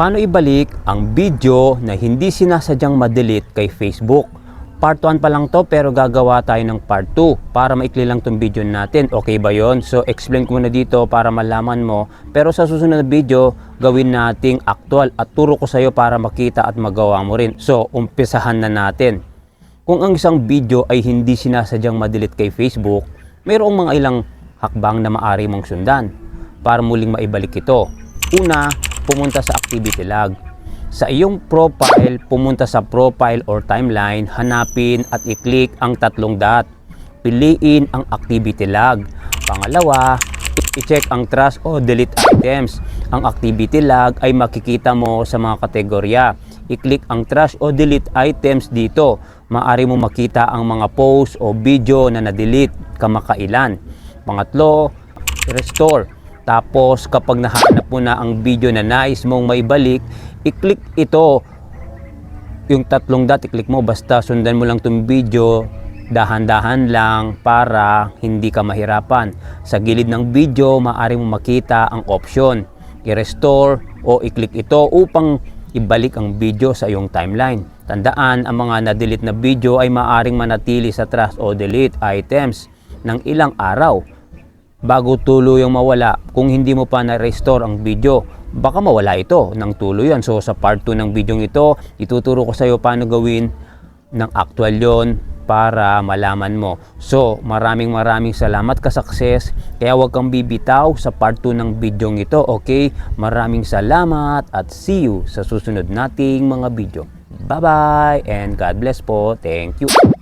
Paano ibalik ang video na hindi sinasadyang ma-delete kay Facebook? Part 1 pa lang to pero gagawa tayo ng part 2 para maikli lang tong video natin. Okay ba yon? So explain ko muna dito para malaman mo. Pero sa susunod na video, gawin nating actual at turo ko sa iyo para makita at magawa mo rin. So umpisahan na natin. Kung ang isang video ay hindi sinasadyang ma-delete kay Facebook, mayroong mga ilang hakbang na maaari mong sundan para muling maibalik ito. Una, pumunta sa activity log. Sa iyong profile, pumunta sa profile or timeline, hanapin at i-click ang tatlong dot. Piliin ang activity log. Pangalawa, i-check ang trash o delete items. Ang activity log ay makikita mo sa mga kategorya. I-click ang trash o delete items dito. Maaari mo makita ang mga post o video na na-delete kamakailan. Pangatlo, restore. Tapos kapag nahanap mo na ang video na nais mong maibalik, i-click ito. Yung tatlong dot, i-click mo. Basta sundan mo lang itong video. Dahan-dahan lang para hindi ka mahirapan. Sa gilid ng video, maaari mo makita ang option. I-restore o i-click ito upang ibalik ang video sa iyong timeline. Tandaan, ang mga na-delete na video ay maaaring manatili sa trash o delete items ng ilang araw bago tuluyang mawala. Kung hindi mo pa na-restore ang video, baka mawala ito ng tuluyan. So sa part 2 ng video ito, ituturo ko sa iyo paano gawin ng actual yon para malaman mo. So maraming salamat ka-success. Kaya huwag kang bibitaw sa part 2 ng video ito. Okay? Maraming salamat at see you sa susunod nating mga video. Bye bye and God bless po. Thank you.